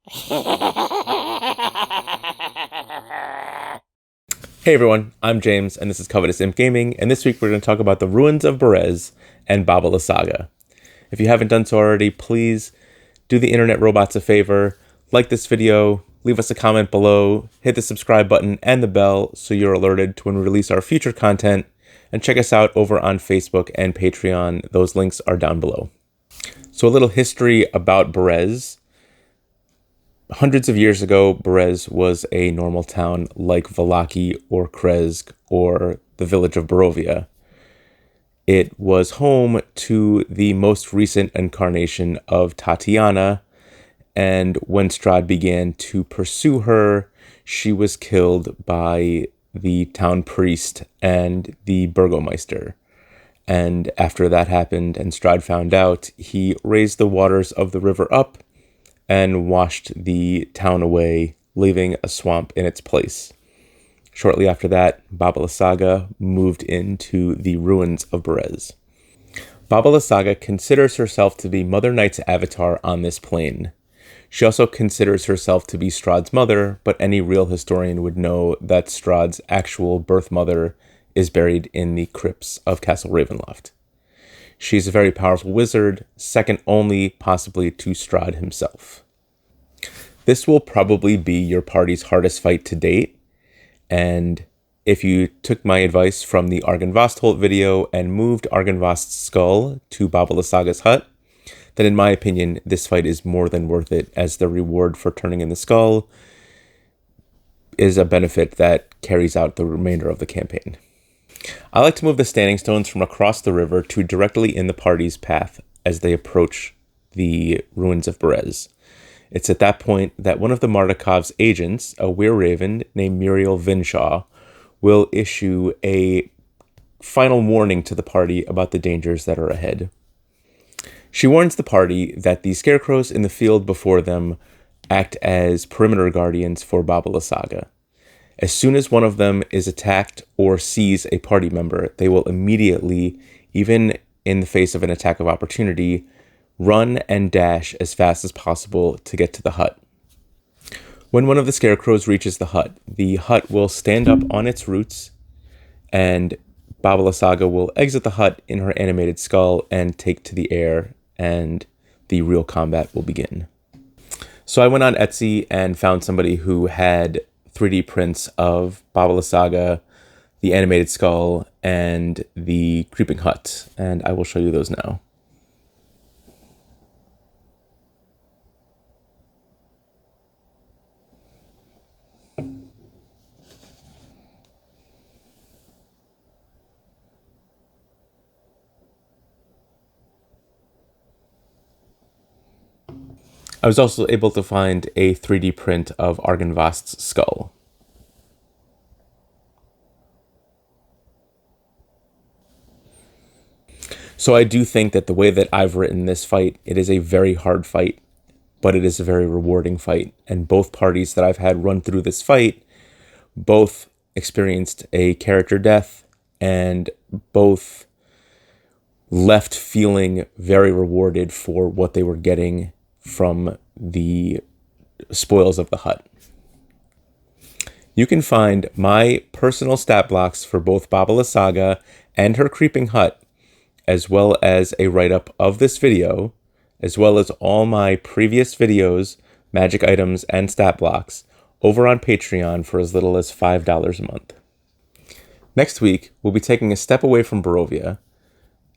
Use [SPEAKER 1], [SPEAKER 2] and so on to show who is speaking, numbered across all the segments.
[SPEAKER 1] Hey everyone, I'm James, and this is Covetous Imp Gaming, and this week we're going to talk about the ruins of Berez and Baba Lysaga. If you haven't done so already, please do the internet robots a favor, like this video, leave us a comment below, hit the subscribe button and the bell so you're alerted to when we release our future content, and check us out over on Facebook and Patreon. Those links are down below. So a little history about Berez. Hundreds of years ago, Berez was a normal town like Vallaki or Krezk or the village of Barovia. It was home to the most recent incarnation of Tatiana, and when Strahd began to pursue her, she was killed by the town priest and the burgomeister. And after that happened and Strahd found out, he raised the waters of the river up and washed the town away, leaving a swamp in its place. Shortly after that, Baba Lysaga moved into the ruins of Berez. Baba Lysaga considers herself to be Mother Night's avatar on this plane. She also considers herself to be Strahd's mother, but any real historian would know that Strahd's actual birth mother is buried in the crypts of Castle Ravenloft. She's a very powerful wizard, second only possibly to Strahd himself. This will probably be your party's hardest fight to date, and if you took my advice from the Argynvostholt video and moved Argynvost's skull to Baba Lysaga's hut, then in my opinion, this fight is more than worth it, as the reward for turning in the skull is a benefit that carries out the remainder of the campaign. I like to move the standing stones from across the river to directly in the party's path as they approach the ruins of Berez. It's at that point that one of the Mardikov's agents, a were-raven named Muriel Vinshaw, will issue a final warning to the party about the dangers that are ahead. She warns the party that the scarecrows in the field before them act as perimeter guardians for Baba Lysaga. As soon as one of them is attacked or sees a party member, they will immediately, even in the face of an attack of opportunity, run and dash as fast as possible to get to the hut. When one of the scarecrows reaches the hut will stand up on its roots, and Baba Lysaga will exit the hut in her animated skull and take to the air, and the real combat will begin. So I went on Etsy and found somebody who had 3D prints of Baba Lysaga, the animated skull, and the creeping hut, and I will show you those now. I was also able to find a 3D print of Argynvost's skull. So I do think that the way that I've written this fight, it is a very hard fight, but it is a very rewarding fight. And both parties that I've had run through this fight, both experienced a character death and both left feeling very rewarded for what they were getting from the spoils of the hut. You can find my personal stat blocks for both Baba Lysaga and her creeping hut, as well as a write-up of this video, as well as all my previous videos, magic items, and stat blocks over on Patreon for as little as $5 a month. Next week, we'll be taking a step away from Barovia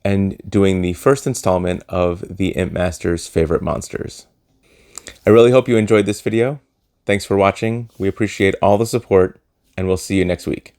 [SPEAKER 1] and doing the first installment of the Imp Master's favorite monsters. I really hope you enjoyed this video. Thanks for watching. We appreciate all the support, and we'll see you next week.